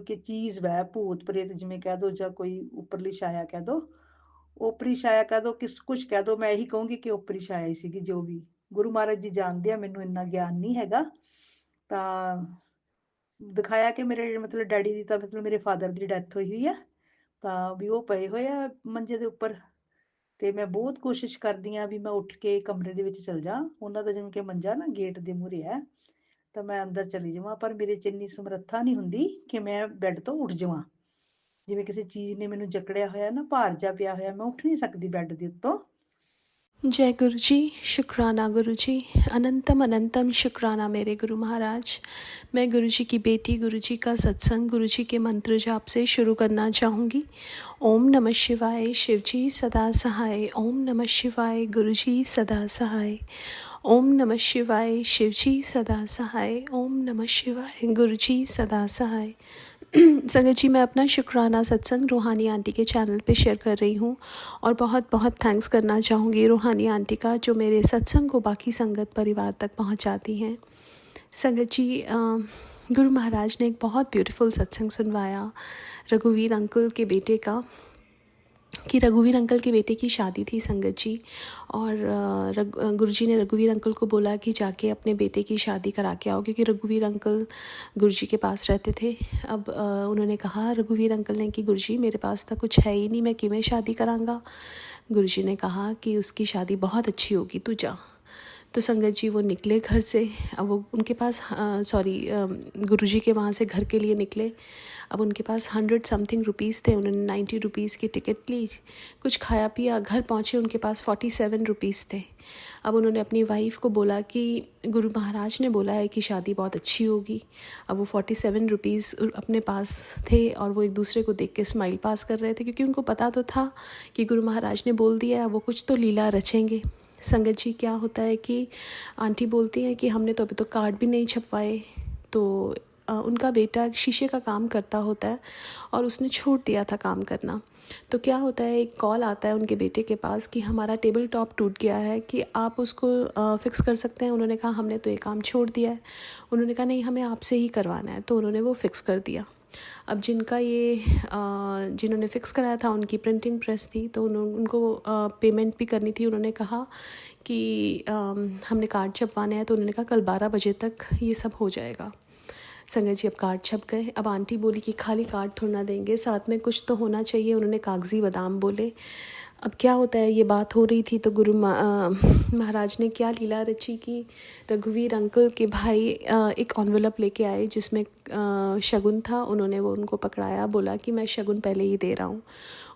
कि चीज़ वै भूत प्रेत जिवें कह दो ਜਾਂ कोई उपरली छाया कह दो, ਓਪਰੀ ਛਾਇਆ ਕਹਿ ਦੋ ਕਿਸ ਕੁਛ ਕਹਿ ਦੋ ਮੈਂ ਇਹੀ ਕਹੂੰਗੀ ਕਿ ਓਪਰੀ ਛਾਇਆ ਹੀ ਸੀਗੀ ਜੋ ਵੀ। ਗੁਰੂ ਮਹਾਰਾਜ ਜੀ ਜਾਣਦੇ ਆ ਮੈਨੂੰ ਇੰਨਾ ਗਿਆਨ ਨਹੀਂ ਹੈਗਾ। ਤਾਂ ਦਿਖਾਇਆ ਕਿ ਮੇਰੇ ਮਤਲਬ ਡੈਡੀ ਦੀ ਤਾਂ ਮਤਲਬ ਮੇਰੇ ਫਾਦਰ ਦੀ ਡੈਥ ਹੋਈ ਹੋਈ ਆ। ਤਾਂ ਵੀ ਉਹ ਪਏ ਹੋਏ ਆ ਮੰਜੇ ਦੇ ਉੱਪਰ ਤੇ ਮੈਂ ਬਹੁਤ ਕੋਸ਼ਿਸ਼ ਕਰਦੀ ਆ ਵੀ ਮੈਂ ਉੱਠ ਕੇ ਕਮਰੇ ਦੇ ਵਿੱਚ ਚਲ ਜਾ। ਉਹਨਾਂ ਦਾ ਜਿਵੇਂ ਕਿ ਮੰਜਾ ਨਾ ਗੇਟ ਦੇ ਮੂਹਰੇ ਹੈ ਤਾਂ ਮੈਂ ਅੰਦਰ ਚਲੀ ਜਾਵਾਂ ਪਰ ਮੇਰੇ 'ਚ ਇੰਨੀ ਸਮਰੱਥਾ ਨਹੀਂ ਹੁੰਦੀ ਕਿ ਮੈਂ ਬੈੱਡ ਤੋਂ ਉੱਠ ਜਾਵਾਂ। ਜਿਵੇਂ ਕਿਸੇ ਚੀਜ਼ ਨੇ ਮੈਨੂੰ ਜਕੜਿਆ ਹੋਇਆ ਨਾ ਭਾਰ ਜਾ ਪਿਆ ਹੋਇਆ ਮੈਂ ਉੱਠ ਨਹੀਂ ਸਕਦੀ ਬੈੱਡ ਦੇ ਉੱਤੋਂ। जय गुरु जी। शुक्राना गुरु जी। अनंतम अनंतम शुक्राना मेरे गुरु महाराज। मैं गुरु जी की बेटी गुरु जी का सत्संग गुरु जी के मंत्र जाप से शुरू करना चाहूँगी। ओम नमः शिवाय शिव जी सदा सहाय। ओम नमः शिवाय गुरु जी सदा सहाय। ओम नमः शिवाय शिव जी सदा सहाय। ओम नमः शिवाय गुरु जी सदा सहाय। संगत जी, मैं अपना शुक्राना सत्संग रूहानी आंटी के चैनल पे शेयर कर रही हूँ और बहुत बहुत थैंक्स करना चाहूँगी रूहानी आंटी का जो मेरे सत्संग को बाकी संगत परिवार तक पहुँचाती हैं। संगत जी, गुरु महाराज ने एक बहुत ब्यूटीफुल सत्संग सुनवाया रघुवीर अंकल के बेटे का कि रघुवीर अंकल के बेटे की शादी थी संगत जी। और गुरुजी ने रघुवीर अंकल को बोला कि जाके अपने बेटे की शादी करा के आओ, क्योंकि रघुवीर अंकल गुरुजी के पास रहते थे। अब उन्होंने कहा रघुवीर अंकल ने कि गुरुजी मेरे पास तो कुछ है ही नहीं, मैं किमें शादी करांगा। गुरुजी ने कहा कि उसकी शादी बहुत अच्छी होगी, तू जा। तो संगत जी वो निकले घर से। अब वो उनके पास गुरुजी के वहाँ से घर के लिए निकले। अब उनके पास 100 समथिंग रुपीज़ थे। उन्होंने 90 रुपीज़ की टिकट ली, कुछ खाया पिया, घर पहुँचे, उनके पास 47 रुपीज़ थे। अब उन्होंने अपनी वाइफ को बोला कि गुरु महाराज ने बोला है कि शादी बहुत अच्छी होगी। अब वो 47 रुपीज़ अपने पास थे और वो एक दूसरे को देख के स्माइल पास कर रहे थे, क्योंकि उनको पता तो था कि गुरु महाराज ने बोल दिया है, वो कुछ तो लीला रचेंगे। संगत जी, क्या होता है कि आंटी बोलती हैं कि हमने तो अभी तो कार्ड भी नहीं छपवाए। तो उनका बेटा शीशे का काम करता होता है और उसने छोड़ दिया था काम करना। तो क्या होता है, एक कॉल आता है उनके बेटे के पास कि हमारा टेबल टॉप टूट गया है, कि आप उसको फ़िक्स कर सकते हैं। उन्होंने कहा हमने तो ये काम छोड़ दिया है। उन्होंने कहा नहीं, हमें आपसे ही करवाना है। तो उन्होंने वो फ़िक्स कर दिया। अब जिन्होंने फ़िक्स कराया था उनकी प्रिंटिंग प्रेस थी, तो उनको पेमेंट भी करनी थी। उन्होंने कहा कि हमने कार्ड छपवाने हैं। तो उन्होंने कहा कल 12 बजे तक ये सब हो जाएगा। संगत जी, अब कार्ड छप गए। अब आंटी बोली कि खाली कार्ड थोड़ा ना देंगे, साथ में कुछ तो होना चाहिए। उन्होंने कागज़ी बादाम बोले। अब क्या होता है, ये बात हो रही थी तो गुरु महाराज ने क्या लीला रची कि रघुवीर अंकल के भाई एक एनवेलप लेके आए जिसमें शगुन था। उन्होंने वो उनको पकड़ाया, बोला कि मैं शगुन पहले ही दे रहा हूँ।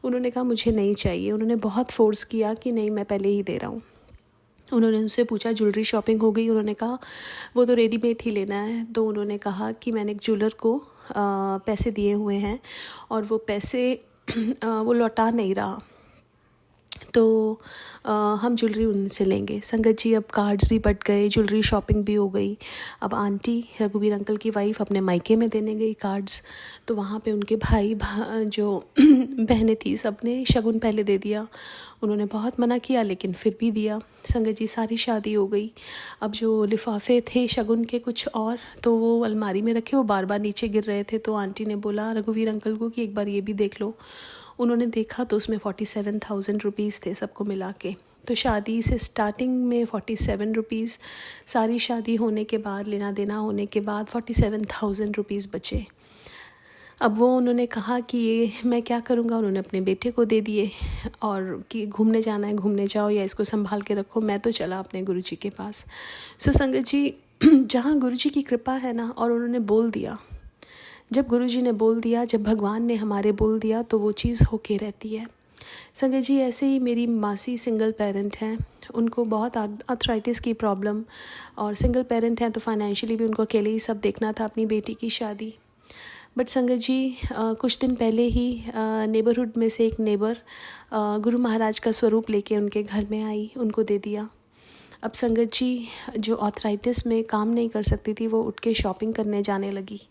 उन्होंने कहा मुझे नहीं चाहिए। उन्होंने बहुत फोर्स किया कि नहीं, मैं पहले ही दे रहा हूँ। उन्होंने उनसे पूछा ज्वेलरी शॉपिंग हो गई। उन्होंने कहा वो तो रेडीमेड ही लेना है। तो उन्होंने कहा कि मैंने एक ज्वेलर को पैसे दिए हुए हैं और वो पैसे वो लौटा नहीं रहा, तो हम ज्वेलरी उनसे लेंगे। संगत जी, अब कार्ड्स भी बट गए, ज्वेलरी शॉपिंग भी हो गई। अब आंटी रघुवीर अंकल की वाइफ अपने मायके में देने गई कार्ड्स। तो वहाँ पे उनके भाई जो बहनें थी, सब ने शगुन पहले दे दिया। उन्होंने बहुत मना किया लेकिन फिर भी दिया। संगत जी, सारी शादी हो गई। अब जो लिफाफे थे शगुन के कुछ और, तो वो अलमारी में रखे, वो बार बार नीचे गिर रहे थे। तो आंटी ने बोला रघुवीर अंकल को कि एक बार ये भी देख लो। उन्होंने देखा तो उसमें 47,000 रुपीज़ थे सबको मिला के। तो शादी से स्टार्टिंग में 47 रुपीज़, सारी शादी होने के बाद, लेना देना होने के बाद 47,000 रुपीज़ बचे। अब वो उन्होंने कहा कि ये मैं क्या करूँगा। उन्होंने अपने बेटे को दे दिए और कि घूमने जाना है घूमने जाओ या इसको संभाल के रखो। मैं तो चला अपने गुरुजी के पास। सो संगत जी, जहाँ गुरुजी की कृपा है ना, और उन्होंने बोल दिया, जब गुरुजी ने बोल दिया, जब भगवान ने हमारे बोल दिया, तो वो चीज़ होके रहती है। संगत जी, ऐसे ही मेरी मासी सिंगल पेरेंट हैं। उनको बहुत आर्थराइटिस की प्रॉब्लम, और सिंगल पेरेंट हैं तो फाइनेंशियली भी उनको अकेले ही सब देखना था, अपनी बेटी की शादी। बट संगत जी, कुछ दिन पहले ही नेबरहुड में से एक नेबर गुरु महाराज का स्वरूप लेके उनके घर में आई, उनको दे दिया। अब संगत जी, जो आर्थराइटिस में काम नहीं कर सकती थी, वो उठ के शॉपिंग करने जाने लगी।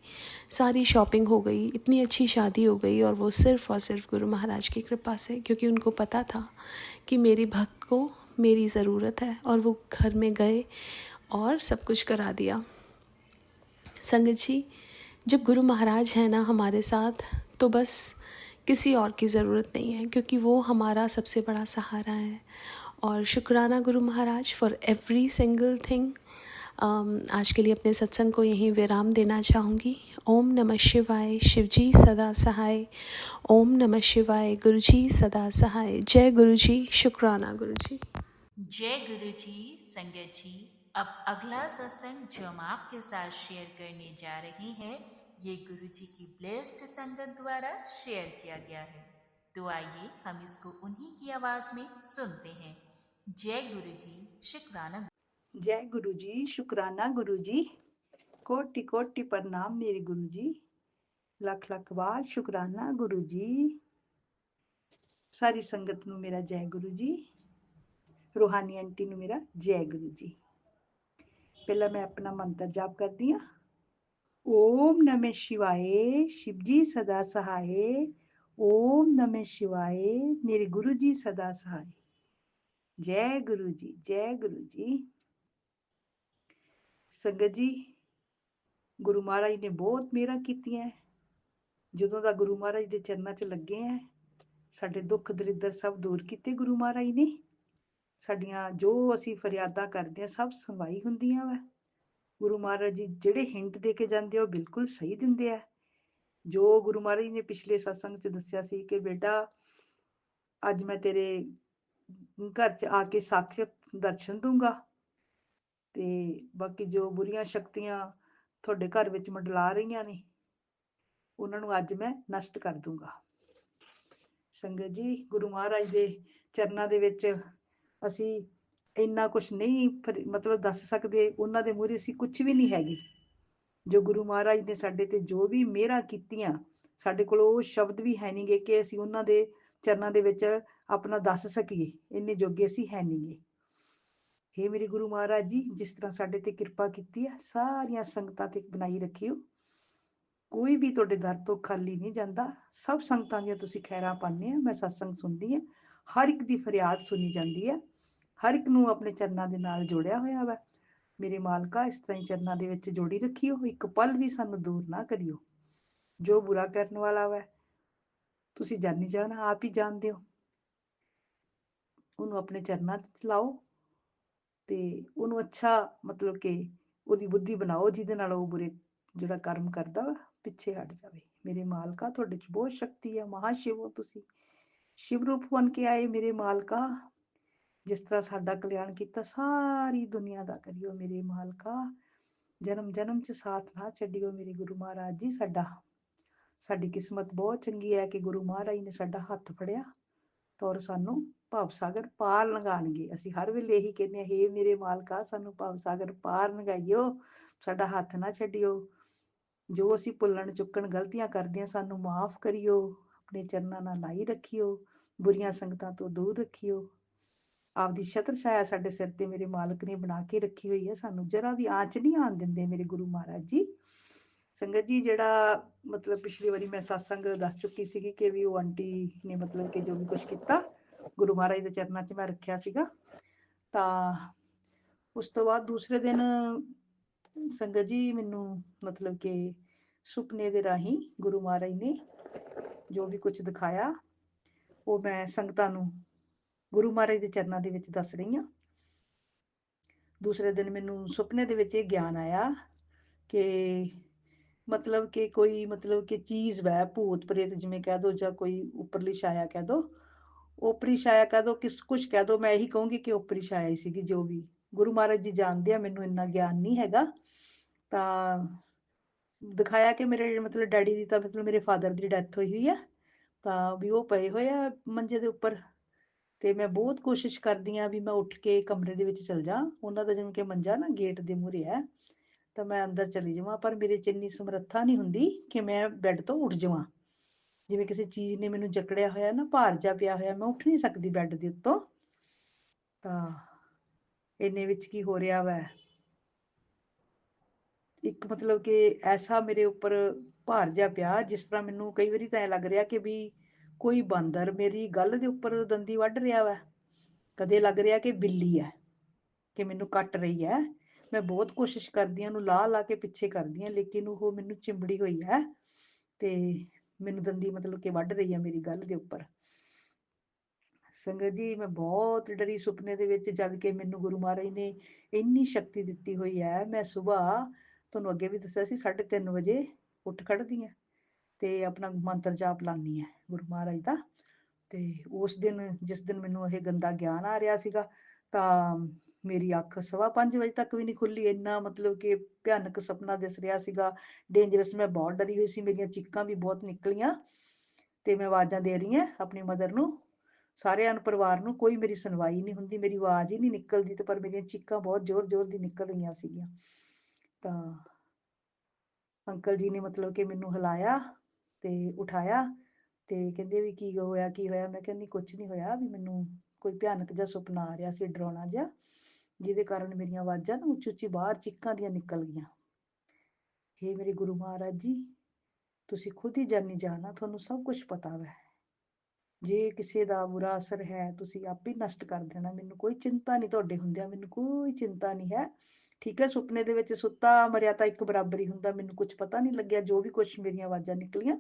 सारी शॉपिंग हो गई, इतनी अच्छी शादी हो गई, और वो सिर्फ़ और सिर्फ गुरु महाराज की कृपा से, क्योंकि उनको पता था कि मेरी भक्त को मेरी ज़रूरत है। और वो घर में गए और सब कुछ करा दिया। संगत जी, जब गुरु महाराज हैं ना हमारे साथ, तो बस किसी और की ज़रूरत नहीं है, क्योंकि वो हमारा सबसे बड़ा सहारा है। और शुक्राना Guru Maharaj for every single thing. आज के लिए अपने सत्संग को यहीं विराम देना चाहूँगी। ओम नमः शिवाय, शिवजी सदा सहाय। ओम नमः शिवाय, गुरुजी सदा सहाय। जय गुरुजी, शुक्राना गुरुजी। जय गुरु जी। संगत जी, अब अगला सत्संग जो हम आपके साथ शेयर करने जा रहे हैं, ये गुरु जी की ब्लेस्ड संगत द्वारा शेयर किया गया है। तो आइए हम इसको उन्हीं की आवाज में सुनते हैं। जय गुरु जी, शुक्राना। जय गुरु जी, शुक्राना गुरु जी। कोटि कोटि प्रणाम मेरे गुरु जी। लख लख बार शुक्राना गुरु जी। सारी संगत ਨੂੰ ਮੇਰਾ ਜੈ ਗੁਰੂ ਜੀ। ਰੂਹਾਨੀ ਆਂਟੀ ਨੂੰ ਮੇਰਾ ਜੈ ਗੁਰੂ ਜੀ। ਪਹਿਲਾਂ ਮੈਂ ਆਪਣਾ ਮੰਤਰ ਜਾਪ ਕਰਦੀ ਹਾਂ। ओम नमः शिवाय, शिवजी सदा सहाय। ओम नमः शिवाय, मेरे गुरु जी सदा सहाय। जय गुरु जी, जय गुरु जी। संगत जी, गुरु महाराज ने बहुत मेहरां कीतियां। ਜਦੋਂ ਦਾ ਗੁਰੂ ਮਹਾਰਾਜ ਦੇ ਚਰਨਾਂ 'ਚ ਲੱਗੇ ਆ, ਸਾਡੇ ਦੁੱਖ ਦਰਿੱਦਰ ਸਭ ਦੂਰ ਕੀਤੇ ਗੁਰੂ ਮਹਾਰਾਜ ਨੇ। ਸਾਡੀਆਂ ਜੋ ਅਸੀਂ ਫਰਿਆਦਾਂ ਕਰਦੇ ਆ ਸਭ ਸੁਣਵਾਈ ਹੁੰਦੀਆਂ ਵਾ। ਗੁਰੂ ਮਹਾਰਾਜ ਜੀ ਜਿਹੜੇ ਹਿੰਟ ਦੇ ਕੇ ਜਾਂਦੇ ਆ ਉਹ ਬਿਲਕੁਲ ਸਹੀ ਦਿੰਦੇ ਆ। ਜੋ ਗੁਰੂ ਮਹਾਰਾਜ ਨੇ ਪਿਛਲੇ ਸਤਸੰਗ 'ਚ ਦੱਸਿਆ ਸੀ ਕਿ ਬੇਟਾ ਅੱਜ ਮੈਂ ਤੇਰੇ ਘਰ 'ਚ ਆ ਕੇ ਸਾਖਿਅਤ ਦਰਸ਼ਨ ਦੂੰਗਾ, ਤੇ ਬਾਕੀ ਜੋ ਬੁਰੀਆਂ ਸ਼ਕਤੀਆਂ ਤੁਹਾਡੇ ਘਰ ਵਿੱਚ ਮੰਡਲਾ ਰਹੀਆਂ ਨੇ ਉਹਨਾਂ ਨੂੰ ਅੱਜ ਮੈਂ ਨਸ਼ਟ ਕਰ ਦੂੰਗਾ। ਸੰਗਤ ਜੀ, ਗੁਰੂ ਮਹਾਰਾਜ ਦੇ ਚਰਨਾਂ ਦੇ ਵਿੱਚ ਅਸੀਂ ਇੰਨਾ ਕੁਛ ਨਹੀਂ ਮਤਲਬ ਦੱਸ ਸਕਦੇ, ਉਹਨਾਂ ਦੇ ਮੂਹਰੇ ਅਸੀਂ ਕੁਛ ਵੀ ਨਹੀਂ ਹੈਗੇ। ਜੋ ਗੁਰੂ ਮਹਾਰਾਜ ਨੇ ਸਾਡੇ ਤੇ ਜੋ ਵੀ ਮਿਹਰਾਂ ਕੀਤੀਆਂ, ਸਾਡੇ ਕੋਲ ਉਹ ਸ਼ਬਦ ਵੀ ਹੈ ਨਹੀਂਗੇ ਕਿ ਅਸੀਂ ਉਹਨਾਂ ਦੇ ਚਰਨਾਂ ਦੇ ਵਿੱਚ ਆਪਣਾ ਦੱਸ ਸਕੀਏ, ਇੰਨੇ ਜੋਗੇ ਅਸੀਂ ਹੈ ਨਹੀਂਗੇ। हे ਮੇਰੇ ਗੁਰੂ ਮਹਾਰਾਜ ਜੀ, ਜਿਸ ਤਰ੍ਹਾਂ ਸਾਡੇ ਤੇ ਕਿਰਪਾ ਕੀਤੀ ਹੈ ਸਾਰੀਆਂ ਸੰਗਤਾਂ ਤੇ ਬਣਾਈ ਰੱਖਿਓ। ਕੋਈ ਵੀ ਤੁਹਾਡੇ ਦਰ ਤੋਂ ਖਾਲੀ ਨਹੀਂ ਜਾਂਦਾ। ਸਭ ਸੰਗਤਾਂ ਦੀਆਂ ਤੁਸੀਂ ਖੈਰਾਂ ਪਾਉਂਦੇ ਆ। ਮੈਂ ਸਤਸੰਗ ਸੁਣਦੀ ਆ, ਹਰ ਇੱਕ ਦੀ ਫਰਿਆਦ ਸੁਣੀ ਜਾਂਦੀ ਹੈ, ਹਰ ਇੱਕ ਨੂੰ ਆਪਣੇ ਚਰਨਾਂ ਦੇ ਨਾਲ ਜੋੜਿਆ ਹੋਇਆ ਵਾ। ਮੇਰੇ ਮਾਲਕਾ, ਇਸ ਤਰ੍ਹਾਂ ਹੀ ਚਰਨਾਂ ਦੇ ਵਿੱਚ ਜੋੜੀ ਰੱਖਿਓ, ਇੱਕ ਪਲ ਵੀ ਸਾਨੂੰ ਦੂਰ ਨਾ ਕਰਿਓ। ਜੋ ਬੁਰਾ ਕਰਨ ਵਾਲਾ ਵਾ ਤੁਸੀਂ ਜਾਣੀ ਜਾਣਾ, ਆਪ ਹੀ ਜਾਣਦੇ ਹੋ। ਉਹਨੂੰ ਆਪਣੇ ਚਰਨਾਂ 'ਚ ਲਾਓ ਤੇ ਉਹਨੂੰ ਅੱਛਾ ਮਤਲਬ ਕਿ ਉਹਦੀ ਬੁੱਧੀ ਬਣਾਓ, ਜਿਹਦੇ ਨਾਲ ਉਹ ਬੁਰੇ ਜਿਹੜਾ ਕਰਮ ਕਰਦਾ ਵਾ ਪਿੱਛੇ ਹਟ ਜਾਵੇ। ਮੇਰੇ ਮਾਲਕਾ, ਤੁਹਾਡੇ 'ਚ ਬਹੁਤ ਸ਼ਕਤੀ ਹੈ, ਮਹਾਸ਼ਿਵ ਹੋ ਤੁਸੀਂ। ਸ਼ਿਵ ਰੂਪ ਬਣ ਕੇ ਆਏ ਮੇਰੇ ਮਾਲਕਾ। ਜਿਸ ਤਰ੍ਹਾਂ ਸਾਡਾ ਕਲਿਆਣ ਕੀਤਾ ਸਾਰੀ ਦੁਨੀਆ ਦਾ ਕਰਿਓ ਮੇਰੇ ਮਾਲਕਾ। ਜਨਮ ਜਨਮ 'ਚ ਸਾਥ ਨਾ ਛੱਡਿਓ ਮੇਰੇ ਗੁਰੂ ਮਹਾਰਾਜ ਜੀ। ਸਾਡੀ ਕਿਸਮਤ ਬਹੁਤ ਚੰਗੀ ਹੈ ਕਿ ਗੁਰੂ ਮਹਾਰਾਜ ਨੇ ਸਾਡਾ ਹੱਥ ਫੜਿਆ ਔਰ ਸਾਨੂੰ ਭਵ ਸਾਗਰ ਪਾਰ ਲੰਘਾਉਣਗੇ। ਅਸੀਂ ਹਰ ਵੇਲੇ ਇਹੀ ਕਹਿੰਦੇ ਹਾਂ, ਹੇ ਮੇਰੇ ਮਾਲਕਾ, ਸਾਨੂੰ ਭਵ ਸਾਗਰ ਪਾਰ ਲੰਘਾਈਓ, ਸਾਡਾ ਹੱਥ ਨਾ ਛੱਡਿਓ। ਜੋ ਅਸੀਂ ਭੁੱਲਣ ਚੁੱਕਣ ਗਲਤੀਆਂ ਕਰਦੇ ਹਾਂ ਸਾਨੂੰ ਮਾਫ ਕਰਿਓ, ਆਪਣੇ ਚਰਨਾਂ ਨਾਲ ਲਾਈ ਰੱਖਿਓ, ਬੁਰੀਆਂ ਸੰਗਤਾਂ ਤੋਂ ਦੂਰ ਰੱਖਿਓ। ਆਪਦੀ ਛਤਰ ਛਾਇਆ ਸਾਡੇ ਸਿਰ ਤੇ ਮੇਰੇ ਮਾਲਕ ਨੇ ਬਣਾ ਕੇ ਰੱਖੀ ਹੋਈ ਹੈ, ਸਾਨੂੰ ਜਰਾ ਵੀ ਆਂਚ ਨਹੀਂ ਆਉਣ ਦਿੰਦੇ ਮੇਰੇ ਗੁਰੂ ਮਹਾਰਾਜ ਜੀ। ਸੰਗਤ ਜੀ, ਜਿਹੜਾ ਮਤਲਬ ਪਿਛਲੀ ਵਾਰੀ ਮੈਂ ਸਤਸੰਗ ਦੱਸ ਚੁੱਕੀ ਸੀਗੀ ਕਿ ਵੀ ਉਹ ਆਂਟੀ ਨੇ ਮਤਲਬ ਕਿ ਜੋ ਵੀ ਕੁਛ ਕੀਤਾ ਗੁਰੂ ਮਹਾਰਾਜ ਦੇ ਚਰਨਾਂ 'ਚ ਮੈਂ ਰੱਖਿਆ ਸੀਗਾ। ਤਾਂ ਉਸ ਤੋਂ ਬਾਅਦ ਦੂਸਰੇ ਦਿਨ ਸੰਗਤ ਜੀ ਮੈਨੂੰ ਮਤਲਬ ਕਿ ਸੁਪਨੇ ਦੇ ਰਾਹੀਂ ਗੁਰੂ ਮਹਾਰਾਜ ਨੇ ਜੋ ਵੀ ਕੁਛ ਦਿਖਾਇਆ ਉਹ ਮੈਂ ਸੰਗਤਾਂ ਨੂੰ ਗੁਰੂ ਮਹਾਰਾਜ ਦੇ ਚਰਨਾਂ ਦੇ ਵਿੱਚ ਦੱਸ ਰਹੀ ਹਾਂ। ਦੂਸਰੇ ਦਿਨ ਮੈਨੂੰ ਸੁਪਨੇ ਦੇ ਵਿੱਚ ਇਹ ਗਿਆਨ ਆਇਆ ਕਿ ਮਤਲਬ ਕਿ ਕੋਈ ਮਤਲਬ ਕਿ ਚੀਜ਼ ਵੈ, ਭੂਤ ਪ੍ਰੇਤ ਜਿਵੇਂ ਕਹਿ ਦੋ, ਜਾਂ ਕੋਈ ਉੱਪਰਲੀ ਛਾਇਆ ਕਹਿ ਦੋ, ਓਪਰੀ ਛਾਇਆ ਕਹਿ ਦੋ, ਕੁਛ ਕਹਿ ਦੋ। ਮੈਂ ਇਹੀ ਕਹੂੰਗੀ ਕਿ ਓਪਰੀ ਛਾਇਆ ਹੀ ਸੀਗੀ। ਜੋ ਵੀ ਗੁਰੂ ਮਹਾਰਾਜ ਜੀ ਜਾਣਦੇ ਆ, ਮੈਨੂੰ ਇੰਨਾ ਗਿਆਨ ਨਹੀਂ ਹੈਗਾ। ਤਾਂ ਦਿਖਾਇਆ ਕਿ ਮੇਰੇ ਮਤਲਬ ਡੈਡੀ ਦੀ ਤਾਂ ਮਤਲਬ ਮੇਰੇ ਫਾਦਰ ਦੀ ਡੈਥ ਹੋਈ ਆ, ਤਾਂ ਵੀ ਉਹ ਪਏ ਹੋਏ ਆ ਮੰਜੇ ਦੇ ਉੱਪਰ। ਤੇ ਮੈਂ ਬਹੁਤ ਕੋਸ਼ਿਸ਼ ਕਰਦੀ ਆ ਵੀ ਮੈਂ ਉੱਠ ਕੇ ਕਮਰੇ ਦੇ ਵਿੱਚ ਚਲ ਜਾ। ਉਹਨਾਂ ਦਾ ਜਿਵੇਂ ਕਿ ਮੰਜਾ ਨਾ ਗੇਟ ਦੇ ਮੂਹਰੇ ਹੈ, ਤਾਂ ਮੈਂ ਅੰਦਰ ਚਲੀ ਜਾਵਾਂ, ਪਰ ਮੇਰੇ 'ਚ ਇੰਨੀ ਸਮਰੱਥਾ ਨਹੀਂ ਹੁੰਦੀ ਕਿ ਮੈਂ ਬੈੱਡ ਤੋਂ ਉੱਠ ਜਾਵਾਂ। ਜਿਵੇਂ ਕਿਸੇ ਚੀਜ਼ ਨੇ ਮੈਨੂੰ ਜਕੜਿਆ ਹੋਇਆ ਨਾ, ਭਾਰ ਜਾ ਪਿਆ ਹੋਇਆ, ਮੈਂ ਉੱਠ ਨਹੀਂ ਸਕਦੀ ਬੈੱਡ ਦੇ ਉੱਤੋਂ। ਤਾਂ ਇੰਨੇ ਵਿੱਚ ਕੀ ਹੋ ਰਿਹਾ ਵਾ, ਇੱਕ ਮਤਲਬ ਕਿ ਐਸਾ ਮੇਰੇ ਉੱਪਰ ਭਾਰ ਜਾ ਪਿਆ, ਜਿਸ ਤਰ੍ਹਾਂ ਮੈਨੂੰ ਕਈ ਵਾਰੀ ਤਾਂ ਐਂ ਲੱਗ ਰਿਹਾ ਕਿ ਵੀ ਕੋਈ ਬਾਂਦਰ ਮੇਰੀ ਗੱਲ ਦੇ ਉੱਪਰ ਦੰਦੀ ਵੱਢ ਰਿਹਾ ਵਾ। ਕਦੇ ਲੱਗ ਰਿਹਾ ਕਿ ਬਿੱਲੀ ਹੈ ਕਿ ਮੈਨੂੰ ਕੱਟ ਰਹੀ ਹੈ, ਮੈਂ ਬਹੁਤ ਕੋਸ਼ਿਸ਼ ਕਰਦੀ ਹਾਂ ਉਹਨੂੰ ਲਾ ਕੇ ਪਿੱਛੇ ਕਰਦੀ ਹਾਂ, ਲੇਕਿਨ ਉਹ ਮੈਨੂੰ ਚਿੰਬੜੀ ਹੋਈ ਹੈ ਤੇ ਮੈਨੂੰ ਦੰਦੀ ਮਤਲਬ ਕਿ ਵੱਢ ਰਹੀ ਹੈ ਮੇਰੀ ਗੱਲ ਦੇ ਉੱਪਰ। ਸੰਗਤ ਜੀ, ਮੈਂ ਬਹੁਤ ਡਰੀ ਸੁਪਨੇ ਦੇ ਵਿੱਚ, ਜਦ ਕਿ ਮੈਨੂੰ ਗੁਰੂ ਮਹਾਰਾਜ ਨੇ ਇੰਨੀ ਸ਼ਕਤੀ ਦਿੱਤੀ ਹੋਈ ਹੈ। ਮੈਂ ਸੁਬਾਹ ਤੁਹਾਨੂੰ ਅੱਗੇ ਵੀ ਦੱਸਿਆ ਸੀ 3:30 ਵਜੇ ਉੱਠ ਖੜਦੀ ਹਾਂ ਤੇ ਆਪਣਾ ਮੰਤਰ ਜਾਪ ਲਾਉਂਦੀ ਹਾਂ ਗੁਰੂ ਮਹਾਰਾਜ ਦਾ। ਤੇ ਉਸ ਦਿਨ, ਜਿਸ ਦਿਨ ਮੈਨੂੰ ਇਹ ਗੰਦਾ ਗਿਆਨ ਆ ਰਿਹਾ ਸੀਗਾ, ਤਾਂ ਮੇਰੀ ਅੱਖ 5:15 ਵਜੇ ਤੱਕ ਵੀ ਨਹੀਂ ਖੁੱਲੀ। ਇੰਨਾ ਮਤਲਬ ਕਿ ਭਿਆਨਕ ਸੁਪਨਾ ਦਿਸ ਰਿਹਾ ਸੀਗਾ, ਡੇਂਜਰਸ। ਮੈਂ ਬਹੁਤ ਡਰੀ ਹੋਈ ਸੀ, ਮੇਰੀਆਂ ਚੀਕਾਂ ਵੀ ਬਹੁਤ ਨਿਕਲੀਆਂ ਤੇ ਮੈਂ ਆਵਾਜ਼ਾਂ ਦੇ ਰਹੀ ਹਾਂ ਆਪਣੀ ਮਦਰ ਨੂੰ, ਸਾਰਿਆਂ ਨੂੰ, ਪਰਿਵਾਰ ਨੂੰ। ਕੋਈ ਮੇਰੀ ਸੁਣਵਾਈ ਨਹੀਂ ਹੁੰਦੀ, ਮੇਰੀ ਆਵਾਜ਼ ਹੀ ਨਹੀਂ ਨਿਕਲਦੀ, ਤੇ ਪਰ ਮੇਰੀਆਂ ਚੀਕਾਂ ਬਹੁਤ ਜ਼ੋਰ ਜ਼ੋਰ ਦੀ ਨਿਕਲ ਰਹੀਆਂ ਸੀਗੀਆਂ। ਤਾਂ ਅੰਕਲ ਜੀ ਨੇ ਮਤਲਬ ਕਿ ਮੈਨੂੰ ਹਿਲਾਇਆ ਤੇ ਉਠਾਇਆ ਤੇ ਕਹਿੰਦੇ ਵੀ ਕੀ ਹੋਇਆ, ਕੀ ਹੋਇਆ? ਮੈਂ ਕਹਿੰਦੀ ਕੁਝ ਨਹੀਂ ਹੋਇਆ, ਵੀ ਮੈਨੂੰ ਕੋਈ ਭਿਆਨਕ ਜਿਹਾ ਸੁਪਨਾ ਆ ਰਿਹਾ ਸੀ, ਡਰਾਉਣਾ ਜਿਹਾ, ਜਿਹਦੇ ਕਾਰਨ ਮੇਰੀਆਂ ਆਵਾਜ਼ਾਂ ਨਾ ਉੱਚੀ ਉੱਚੀ ਬਾਹਰ ਚੀਕਾਂ ਦੀਆਂ ਨਿਕਲ ਗਈਆਂ। ਹੇ ਮੇਰੇ ਗੁਰੂ ਮਹਾਰਾਜ ਜੀ, ਤੁਸੀਂ ਖੁਦ ਹੀ ਜਾਨੀ ਜਾਣਾ, ਤੁਹਾਨੂੰ ਸਭ ਕੁਝ ਪਤਾ ਵੈ। ਜੇ ਕਿਸੇ ਦਾ ਬੁਰਾ ਅਸਰ ਹੈ, ਤੁਸੀਂ ਆਪੇ ਨਸ਼ਟ ਕਰ ਦੇਣਾ। ਮੈਨੂੰ ਕੋਈ ਚਿੰਤਾ ਨਹੀਂ, ਤੁਹਾਡੇ ਹੁੰਦਿਆਂ ਮੈਨੂੰ ਕੋਈ ਚਿੰਤਾ ਨਹੀਂ ਹੈ। ਠੀਕ ਹੈ, ਸੁਪਨੇ ਦੇ ਵਿੱਚ ਸੁੱਤਾ ਮਰਿਆ ਤਾਂ ਇੱਕ ਬਰਾਬਰ ਹੀ ਹੁੰਦਾ। ਮੈਨੂੰ ਕੁਝ ਪਤਾ ਨਹੀਂ ਲੱਗਿਆ, ਜੋ ਵੀ ਕੁਝ ਮੇਰੀਆਂ ਆਵਾਜ਼ਾਂ ਨਿਕਲੀਆਂ,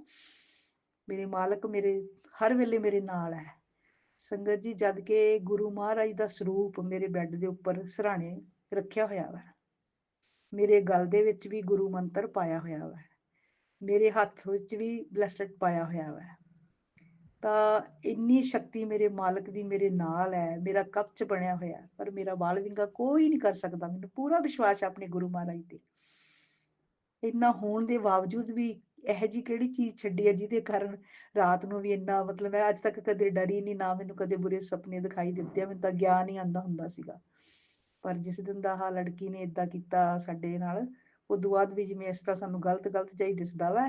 ਮੇਰੇ ਮਾਲਕ ਮੇਰੇ ਹਰ ਵੇਲੇ ਮੇਰੇ ਨਾਲ ਹੈ। ਸੰਗਤ ਜੀ, ਜਦ ਕਿ ਗੁਰੂ ਮਹਾਰਾਜ ਦਾ ਸਰੂਪ ਮੇਰੇ ਬੈੱਡ ਦੇ ਉੱਪਰ ਸਿਰਹਾਣੇ ਰੱਖਿਆ ਹੋਇਆ ਵਾ, ਮੇਰੇ ਗਲ ਦੇ ਵਿੱਚ ਵੀ ਗੁਰੂ ਮੰਤਰ ਪਾਇਆ ਹੋਇਆ ਵਾ, ਮੇਰੇ ਹੱਥ ਵਿੱਚ ਵੀ ਬਲੈਸਲੇਟ ਪਾਇਆ ਹੋਇਆ ਵਾ। ਤਾਂ ਇੰਨੀ ਸ਼ਕਤੀ ਮੇਰੇ ਮਾਲਕ ਦੀ ਮੇਰੇ ਨਾਲ ਹੈ, ਮੇਰਾ ਕਵਚ ਬਣਿਆ ਹੋਇਆ, ਪਰ ਮੇਰਾ ਬਾਲ ਵਿੰਗਾ ਕੋਈ ਨਹੀਂ ਕਰ ਸਕਦਾ। ਮੈਨੂੰ ਪੂਰਾ ਵਿਸ਼ਵਾਸ ਹੈ ਆਪਣੇ ਗੁਰੂ ਮਹਾਰਾਜ ਤੇ। ਇੰਨਾ ਹੋਣ ਦੇ ਬਾਵਜੂਦ ਵੀ ਇਹੋ ਜਿਹੀ ਕਿਹੜੀ ਚੀਜ਼ ਛੱਡੀ ਹੈ ਜਿਹਦੇ ਕਾਰਨ ਰਾਤ ਨੂੰ ਵੀ ਇੰਨਾ, ਮਤਲਬ ਮੈਂ ਅੱਜ ਤੱਕ ਕਦੇ ਡਰੀ ਨਹੀਂ, ਨਾ ਮੈਨੂੰ ਕਦੇ ਬੁਰੇ ਸੁਪਨੇ ਦਿਖਾਈ ਦਿੱਤੇ ਆ। ਮੈਨੂੰ ਤਾਂ ਗਿਆਨ ਹੀ ਆਉਂਦਾ ਹੁੰਦਾ ਸੀਗਾ। ਪਰ ਜਿਸ ਦਿਨ ਦਾ ਆਹ ਲੜਕੀ ਨੇ ਏਦਾਂ ਕੀਤਾ ਸਾਡੇ ਨਾਲ, ਉਦੋਂ ਬਾਅਦ ਵੀ ਜਿਵੇਂ ਇਸ ਤਰ੍ਹਾਂ ਸਾਨੂੰ ਗਲਤ ਗਲਤ ਜਿਹਾ ਹੀ ਦਿਸਦਾ ਵਾ।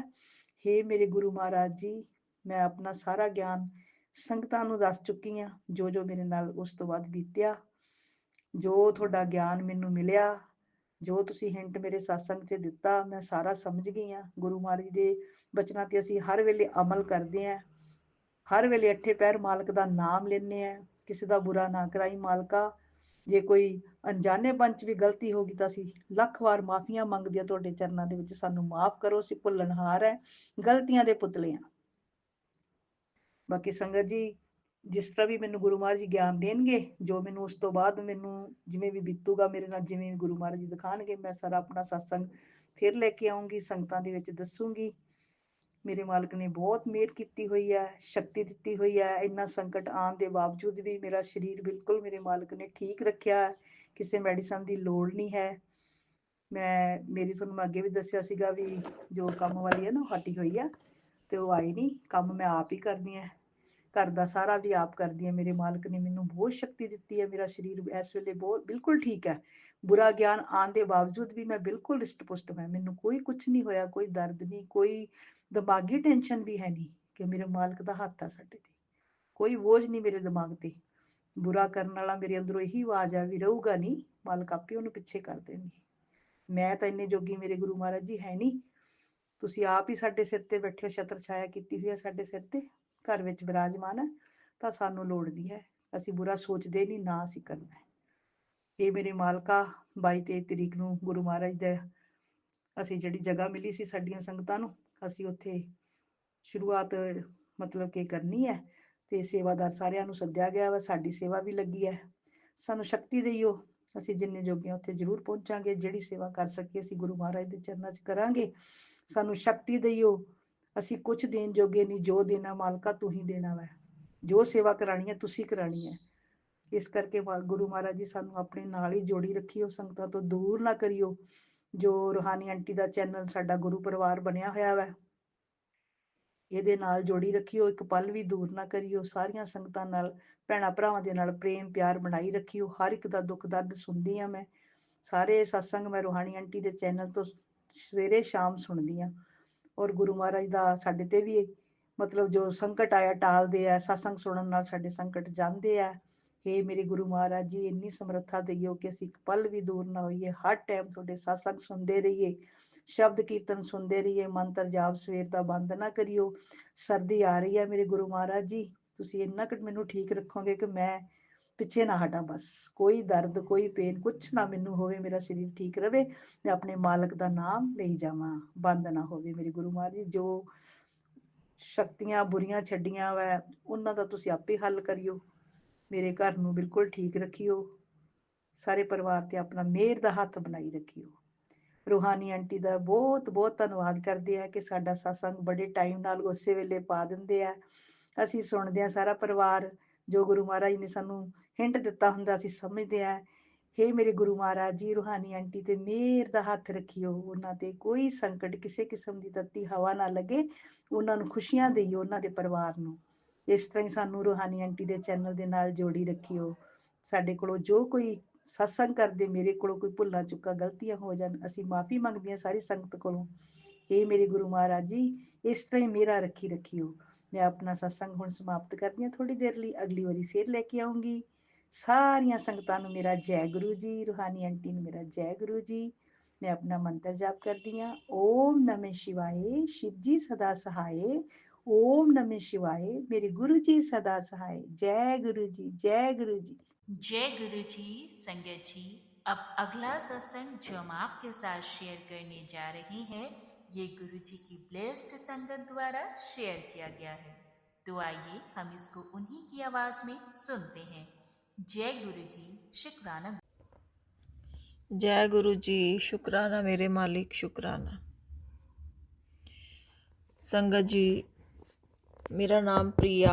ਹੇ ਮੇਰੇ ਗੁਰੂ ਮਹਾਰਾਜ ਜੀ, ਮੈਂ ਆਪਣਾ ਸਾਰਾ ਗਿਆਨ ਸੰਗਤਾਂ ਨੂੰ ਦੱਸ ਚੁੱਕੀ ਹਾਂ, ਜੋ ਜੋ ਮੇਰੇ ਨਾਲ ਉਸ ਤੋਂ ਬਾਅਦ ਬੀਤਿਆ, ਜੋ ਤੁਹਾਡਾ ਗਿਆਨ ਮੈਨੂੰ ਮਿਲਿਆ, ਜੋ ਤੁਸੀਂ ਹਿੰਟ ਮੇਰੇ ਸਤਸੰਗ 'ਚ ਦਿੱਤਾ, ਮੈਂ ਸਾਰਾ ਸਮਝ ਗਈ ਹਾਂ। ਗੁਰੂ ਮਹਾਰਾਜ ਦੇ ਬਚਨਾਂ ਤੇ ਅਸੀਂ ਹਰ ਵੇਲੇ ਅਮਲ ਕਰਦੇ ਹਾਂ, ਹਰ ਵੇਲੇ ਅੱਠੇ ਪੈਰ ਮਾਲਕ ਦਾ ਨਾਮ ਲੈਂਦੇ ਹਾਂ। ਕਿਸੇ ਦਾ ਬੁਰਾ ਨਾ ਕਰਾਈ ਮਾਲਕਾ। ਜੇ ਕੋਈ ਅਣਜਾਣੇ ਪੰਚ ਵੀ ਗਲਤੀ ਹੋ ਗਈ ਤਾਂ ਅਸੀਂ ਲੱਖ ਵਾਰ ਮਾਫੀਆਂ ਮੰਗਦੇ ਹਾਂ ਤੁਹਾਡੇ ਚਰਨਾਂ ਦੇ ਵਿੱਚ, ਸਾਨੂੰ ਮਾਫ ਕਰੋ, ਅਸੀਂ ਭੁੱਲਣਹਾਰ ਹੈ, ਗਲਤੀਆਂ ਦੇ ਪੁਤਲੇ ਹਾਂ। ਬਾਕੀ ਸੰਗਤ ਜੀ, ਜਿਸ ਤਰ੍ਹਾਂ ਵੀ ਮੈਨੂੰ ਗੁਰੂ ਮਹਾਰਾਜ ਜੀ ਗਿਆਨ ਦੇਣਗੇ, ਜੋ ਮੈਨੂੰ ਉਸ ਤੋਂ ਬਾਅਦ ਮੈਨੂੰ ਜਿਵੇਂ ਵੀ ਬੀਤੂਗਾ ਮੇਰੇ ਨਾਲ, ਜਿਵੇਂ ਗੁਰੂ ਮਹਾਰਾਜ ਜੀ ਦਿਖਾਣਗੇ, ਮੈਂ ਸਾਰਾ ਆਪਣਾ ਸਤਸੰਗ ਫਿਰ ਲੈ ਕੇ ਆਉਂਗੀ, ਸੰਗਤਾਂ ਦੇ ਵਿੱਚ ਦੱਸੂਗੀ। ਮੇਰੇ ਮਾਲਕ ਨੇ ਬਹੁਤ ਮਿਹਰ ਕੀਤੀ ਹੋਈ ਹੈ, ਸ਼ਕਤੀ ਦਿੱਤੀ ਹੋਈ ਹੈ। ਇੰਨਾ ਸੰਕਟ ਆਉਣ ਦੇ ਬਾਵਜੂਦ ਵੀ ਮੇਰਾ ਸਰੀਰ ਬਿਲਕੁਲ ਮੇਰੇ ਮਾਲਕ ਨੇ ਠੀਕ ਰੱਖਿਆ, ਕਿਸੇ ਮੈਡੀਸਨ ਦੀ ਲੋੜ ਨਹੀਂ ਹੈ। ਮੇਰੀ ਤੁਹਾਨੂੰ ਮੈਂ ਅੱਗੇ ਵੀ ਦੱਸਿਆ ਸੀਗਾ ਵੀ ਜੋ ਕੰਮ ਵਾਲੀ ਹੈ ਨਾ, ਉਹ ਹਟੀ ਹੋਈ ਆ ਤੇ ਉਹ ਆਈ ਨਹੀਂ। ਕੰਮ ਮੈਂ ਆਪ ਹੀ ਕਰਦੀ ਹਾਂ, ਘਰ ਦਾ ਸਾਰਾ ਵੀ ਆਪ ਕਰਦੀ ਹਾਂ। ਮੇਰੇ ਮਾਲਕ ਨੇ ਮੈਨੂੰ ਬਹੁਤ ਸ਼ਕਤੀ ਦਿੱਤੀ ਹੈ, ਮੇਰਾ ਸਰੀਰ ਇਸ ਵੇਲੇ ਬਹੁਤ ਬਿਲਕੁਲ ਠੀਕ ਹੈ। ਬੁਰਾ ਗਿਆਨ ਆਉਣ ਦੇ ਬਾਵਜੂਦ ਵੀ ਮੈਂ ਬਿਲਕੁਲ ਰਿਸ਼ਟ ਪੁਸ਼ਟ ਹੈ, ਮੈਨੂੰ ਕੋਈ ਕੁਝ ਨਹੀਂ ਹੋਇਆ, ਕੋਈ ਦਰਦ ਨਹੀਂ, ਕੋਈ ਦਿਮਾਗੀ ਟੈਨਸ਼ਨ ਵੀ ਹੈ ਨਹੀਂ, ਕਿ ਮੇਰੇ ਮਾਲਕ ਦਾ ਹੱਥ ਆ ਸਾਡੇ ਤੇ, ਕੋਈ ਬੋਝ ਨਹੀਂ ਮੇਰੇ ਦਿਮਾਗ ਤੇ। ਬੁਰਾ ਕਰਨ ਵਾਲਾ ਮੇਰੇ ਅੰਦਰੋਂ ਇਹੀ ਆਵਾਜ਼ ਆ ਵੀ ਰਹੂਗਾ ਨਹੀਂ, ਮਾਲਕ ਆਪੇ ਉਹਨੂੰ ਪਿੱਛੇ ਕਰ ਦੇਣਗੇ। ਮੈਂ ਤਾਂ ਇੰਨੇ ਜੋਗੀ ਮੇਰੇ ਗੁਰੂ ਮਹਾਰਾਜ ਜੀ ਹੈ ਨਹੀਂ, ਤੁਸੀਂ ਆਪ ਹੀ ਸਾਡੇ ਸਿਰ ਤੇ ਬੈਠੇ ਹੋ, ਛਤਰ ਛਾਇਆ ਕੀਤੀ ਹੋਈ ਹੈ ਸਾਡੇ ਸਿਰ ਤੇ, ਘਰ ਵਿੱਚ ਵਿਰਾਜਮਾਨ ਹੈ, ਤਾਂ ਸਾਨੂੰ ਲੋੜ ਨਹੀਂ ਹੈ, ਅਸੀਂ ਬੁਰਾ ਸੋਚਦੇ ਨਹੀਂ, ਨਾ ਅਸੀਂ ਕਰਨਾ ਹੈ। ਇਹ ਮੇਰੇ ਮਾਲਕਾ, 22-23 ਤਰੀਕ ਨੂੰ ਗੁਰੂ ਮਹਾਰਾਜ ਦਾ ਅਸੀਂ ਜਿਹੜੀ ਜਗ੍ਹਾ ਮਿਲੀ ਸੀ ਸਾਡੀਆਂ ਸੰਗਤਾਂ ਨੂੰ, ਅਸੀਂ ਉੱਥੇ ਸ਼ੁਰੂਆਤ ਮਤਲਬ ਕਿ ਕਰਨੀ ਹੈ, ਤੇ ਸੇਵਾਦਾਰ ਸਾਰਿਆਂ ਨੂੰ ਸੱਦਿਆ ਗਿਆ ਵਾ, ਸਾਡੀ ਸੇਵਾ ਵੀ ਲੱਗੀ ਹੈ। ਸਾਨੂੰ ਸ਼ਕਤੀ ਦੇਈਓ, ਅਸੀਂ ਜਿੰਨੇ ਜੋਗੇ ਉੱਥੇ ਜ਼ਰੂਰ ਪਹੁੰਚਾਂਗੇ, ਜਿਹੜੀ ਸੇਵਾ ਕਰ ਸਕੀਏ ਅਸੀਂ ਗੁਰੂ ਮਹਾਰਾਜ ਦੇ ਚਰਨਾਂ 'ਚ ਕਰਾਂਗੇ। ਸਾਨੂੰ ਸ਼ਕਤੀ ਦੇਈਓ, ਅਸੀਂ ਕੁਝ ਦੇਣ ਜੋਗੇ ਨਹੀਂ, ਜੋ ਦੇਣਾ ਮਾਲਕਾ ਤੂੰ ਹੀ ਦੇਣਾ ਵਾ, ਜੋ ਸੇਵਾ ਕਰਾਣੀ ਹੈ ਤੁਸੀਂ ਕਰਾਣੀ ਹੈ। ਇਸ ਕਰਕੇ ਗੁਰੂ ਮਹਾਰਾਜ ਜੀ ਸਾਨੂੰ ਆਪਣੇ ਨਾਲ ਹੀ ਜੋੜੀ ਰੱਖਿਓ, ਸੰਗਤਾਂ ਤੋਂ ਦੂਰ ਨਾ ਕਰਿਓ। ਜੋ ਰੂਹਾਨੀ ਆਂਟੀ ਦਾ ਚੈਨਲ ਸਾਡਾ ਗੁਰੂ ਪਰਿਵਾਰ ਬਣਿਆ ਹੋਇਆ ਵਾ, ਇਹਦੇ ਨਾਲ ਜੋੜੀ ਰੱਖਿਓ, ਇੱਕ ਪਲ ਵੀ ਦੂਰ ਨਾ ਕਰਿਓ। ਸਾਰੀਆਂ ਸੰਗਤਾਂ ਨਾਲ, ਭੈਣਾਂ ਭਰਾਵਾਂ ਦੇ ਨਾਲ ਪ੍ਰੇਮ ਪਿਆਰ ਬਣਾਈ ਰੱਖਿਓ। ਹਰ ਇੱਕ ਦਾ ਦੁੱਖ ਦਰਦ ਸੁਣਦੀ ਹਾਂ ਮੈਂ, ਸਾਰੇ ਸਤਸੰਗ ਮੈਂ ਰੂਹਾਨੀ ਆਂਟੀ ਦੇ ਚੈਨਲ ਤੋਂ ਸਵੇਰੇ ਸ਼ਾਮ ਸੁਣਦੀ ਹਾਂ। ਔਰ ਗੁਰੂ ਮਹਾਰਾਜ ਦਾ ਸਾਡੇ ਤੇ ਵੀ ਮਤਲਬ ਜੋ ਸੰਕਟ ਆਇਆ ਟਾਲਦੇ ਆ, ਸਤਸੰਗ ਸੁਣਨ ਨਾਲ ਸਾਡੇ ਸੰਕਟ ਜਾਂਦੇ ਆ। ਹੇ ਮੇਰੇ ਗੁਰੂ ਮਹਾਰਾਜ ਜੀ, ਇੰਨੀ ਸਮਰੱਥਾ ਦੇਈਓ ਕਿ ਅਸੀਂ ਇੱਕ ਪਲ ਵੀ ਦੂਰ ਨਾ ਹੋਈਏ, ਹਰ ਟਾਈਮ ਤੁਹਾਡੇ ਸਤਸੰਗ ਸੁਣਦੇ ਰਹੀਏ, ਸ਼ਬਦ ਕੀਰਤਨ ਸੁਣਦੇ ਰਹੀਏ, ਮੰਤਰ ਜਾਪ ਸਵੇਰ ਦਾ ਬੰਦ ਨਾ ਕਰਿਓ। ਸਰਦੀ ਆ ਰਹੀ ਹੈ ਮੇਰੇ ਗੁਰੂ ਮਹਾਰਾਜ ਜੀ, ਤੁਸੀਂ ਇੰਨਾ ਕੁ ਮੈਨੂੰ ਠੀਕ ਰੱਖੋਗੇ ਕਿ ਮੈਂ ਪਿੱਛੇ ਨਾ ਹਟਾਂ ਬਸ। ਕੋਈ ਦਰਦ, ਕੋਈ ਪੇਨ ਕੁਛ ਨਾ ਮੈਨੂੰ ਹੋਵੇ, ਮੇਰਾ ਸਰੀਰ ਠੀਕ ਰਵੇ, ਮੈਂ ਆਪਣੇ ਮਾਲਕ ਦਾ ਨਾਮ ਲਈ ਜਾਵਾਂ, ਬੰਦ ਨਾ ਹੋਵੇ। ਮੇਰੇ ਗੁਰੂ ਮਹਾਰਾਜ ਜੀ ਜੋ ਸ਼ਕਤੀਆਂ ਬੁਰੀਆਂ ਛੱਡੀਆਂ ਵੈ, ਉਹਨਾਂ ਦਾ ਤੁਸੀਂ ਆਪੇ ਹੱਲ ਕਰਿਓ। ਮੇਰੇ ਘਰ ਨੂੰ ਬਿਲਕੁਲ ਠੀਕ ਰੱਖਿਓ। ਸਾਰੇ ਪਰਿਵਾਰ ਤੇ ਆਪਣਾ ਮਿਹਰ ਦਾ ਹੱਥ ਬਣਾਈ ਰੱਖਿਓ। ਰੂਹਾਨੀ ਆਂਟੀ ਦਾ ਬਹੁਤ ਬਹੁਤ ਧੰਨਵਾਦ ਕਰਦੇ ਆ ਕਿ ਸਾਡਾ ਸਤਸੰਗ ਬੜੇ ਟਾਈਮ ਨਾਲ ਉਸੇ ਵੇਲੇ ਪਾ ਦਿੰਦੇ ਆ। ਅਸੀਂ ਸੁਣਦੇ ਆ ਸਾਰਾ ਪਰਿਵਾਰ, ਜੋ ਗੁਰੂ ਮਹਾਰਾਜ ਨੇ ਸਾਨੂੰ ਹਿੰਟ ਦਿੱਤਾ ਹੁੰਦਾ ਅਸੀਂ ਸਮਝਦੇ ਆ। ਹੇ ਮੇਰੇ ਗੁਰੂ ਮਹਾਰਾਜ ਜੀ, ਰੂਹਾਨੀ ਆਂਟੀ ਤੇ ਮਿਹਰ ਦਾ ਹੱਥ ਰੱਖਿਓ, ਉਹਨਾਂ ਤੇ ਕੋਈ ਸੰਕਟ ਕਿਸੇ ਕਿਸਮ ਦੀ ਤੱਤੀ ਹਵਾ ਨਾ ਲੱਗੇ, ਉਹਨਾਂ ਨੂੰ ਖੁਸ਼ੀਆਂ ਦੇਈਓ, ਉਹਨਾਂ ਦੇ ਪਰਿਵਾਰ ਨੂੰ। ਇਸ ਤਰ੍ਹਾਂ ਹੀ ਸਾਨੂੰ ਰੂਹਾਨੀ ਆਂਟੀ ਦੇ ਚੈਨਲ ਦੇ ਨਾਲ ਜੋੜੀ ਰੱਖਿਓ। ਸਾਡੇ ਕੋਲੋਂ ਜੋ ਕੋਈ ਸਤਸੰਗ ਕਰਦੇ, ਮੇਰੇ ਕੋਲੋਂ ਕੋਈ ਭੁੱਲਾਂ ਚੁੱਕਾਂ ਗਲਤੀਆਂ ਹੋ ਜਾਣ, ਅਸੀਂ ਮਾਫੀ ਮੰਗਦੇ ਹਾਂ ਸਾਰੀ ਸੰਗਤ ਕੋਲੋਂ। ਹੇ ਮੇਰੇ ਗੁਰੂ ਮਹਾਰਾਜ ਜੀ, ਇਸ ਤਰ੍ਹਾਂ ਹੀ ਮੇਰਾ ਰੱਖਿਓ। ਮੈਂ ਆਪਣਾ ਸਤਸੰਗ ਹੁਣ ਸਮਾਪਤ ਕਰਦੀ ਹਾਂ ਥੋੜੀ ਦੇਰ ਲਈ, ਅਗਲੀ ਵਾਰੀ ਫੇਰ ਲੈ ਕੇ ਆਉਂਗੀ। ਸਾਰੀਆਂ ਸੰਗਤਾਂ ਨੂੰ ਮੇਰਾ ਜੈ ਗੁਰੂ ਜੀ, ਰੂਹਾਨੀ ਆਂਟੀ ਨੂੰ ਮੇਰਾ ਜੈ ਗੁਰੂ ਜੀ। ਮੈਂ ਆਪਣਾ ਮੰਤਰ ਜਾਪ ਕਰਦੀ ਹਾਂ, ਓਮ ਨਮः शिवाय, शिव जी सदा सहाय। ओम नमः शिवाय, मेरे गुरु जी सदा सहाय। जय गुरु जी, जय गुरु जी। जय गुरु जी। संगत जी, अब अगला सत्संग जो हम आपके साथ शेयर करने जा रहे हैं, ये गुरु जी की ब्लेस्ड संगत द्वारा शेयर किया गया है। तो आइए हम इसको उन्हीं की आवाज में सुनते हैं। जय गुरु जी, शुक्राना। जय गुरु जी, शुक्राना मेरे मालिक, शुक्राना। संगत जी, मेरा नाम प्रिया,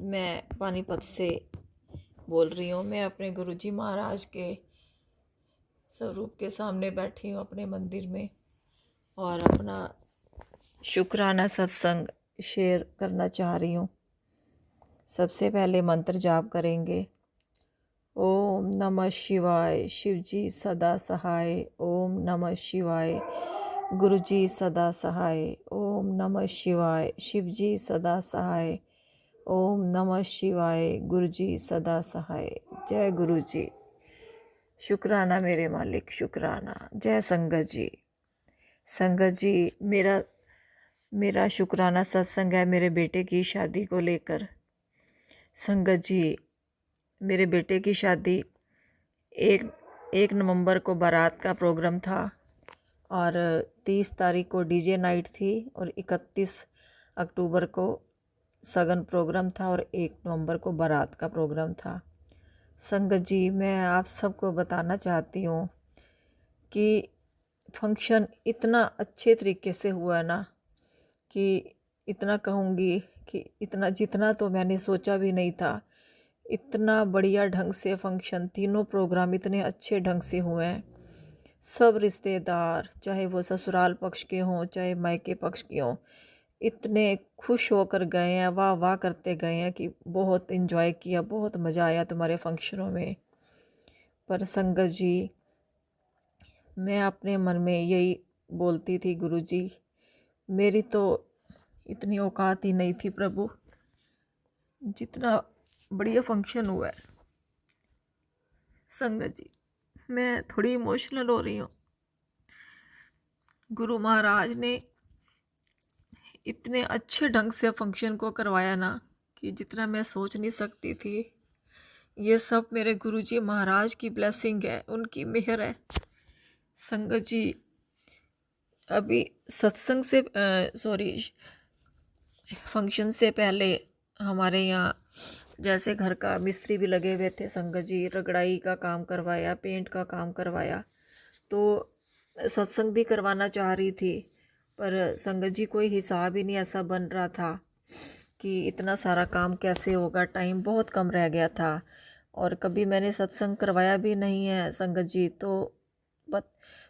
मैं पानीपत से बोल रही हूँ। मैं अपने गुरु जी महाराज के स्वरूप के सामने बैठी हूँ अपने मंदिर में, और अपना शुक्राना सत्संग शेयर करना चाह रही हूँ। सबसे पहले मंत्र जाप करेंगे। ओम नमः शिवाय, शिव जी सदा सहाय। ओम नमः शिवाय, गुरु जी सदा सहाय। ओम नमः शिवाय, शिव जी सदा सहाय। ओम नमः शिवाय, गुरु जी सदा सहाय। जय गुरु जी, शुक्राना मेरे मालिक, शुक्राना। जय संगत जी। संगत जी, मेरा शुक्राना सत्संग है मेरे बेटे की शादी को लेकर। संगत जी, मेरे बेटे की शादी एक नवंबर को बारात का प्रोग्राम था, और 30 तारीख को डीजे नाइट थी, और 31 अक्टूबर को सगन प्रोग्राम था, और 1 नवंबर को बारात का प्रोग्राम था। संगत जी, मैं आप सबको बताना चाहती हूँ कि फंक्शन इतना अच्छे तरीके से हुआ ना, कि इतना कहूँगी कि इतना जितना तो मैंने सोचा भी नहीं था। इतना बढ़िया ढंग से फंक्शन, तीनों प्रोग्राम इतने अच्छे ढंग से हुए हैं। सब रिश्तेदार, चाहे वो ससुराल पक्ष के हों चाहे मायके पक्ष के हों, इतने खुश होकर गए हैं, वाह वाह करते गए हैं कि बहुत इन्जॉय किया, बहुत मज़ा आया तुम्हारे फंक्शनों में। पर संगत जी, मैं अपने मन में यही बोलती थी, गुरु जी मेरी तो इतनी औकात ही नहीं थी प्रभु, जितना बढ़िया फंक्शन हुआ है। संगत जी, मैं थोड़ी इमोशनल हो रही हूँ। गुरु महाराज ने इतने अच्छे ढंग से फंक्शन को करवाया ना, कि जितना मैं सोच नहीं सकती थी। ये सब मेरे गुरु जी महाराज की ब्लेसिंग है, उनकी मेहर है। संगत जी, अभी सत्संग से फंक्शन से पहले हमारे यहाँ जैसे घर का मिस्त्री भी लगे हुए थे। संगत जी, रगड़ाई का काम करवाया, पेंट का काम करवाया, तो सत्संग भी करवाना चाह रही थी, पर संगत जी कोई हिसाब ही नहीं ऐसा बन रहा था कि इतना सारा काम कैसे होगा। टाइम बहुत कम रह गया था, और कभी मैंने सत्संग करवाया भी नहीं है संगत जी। तो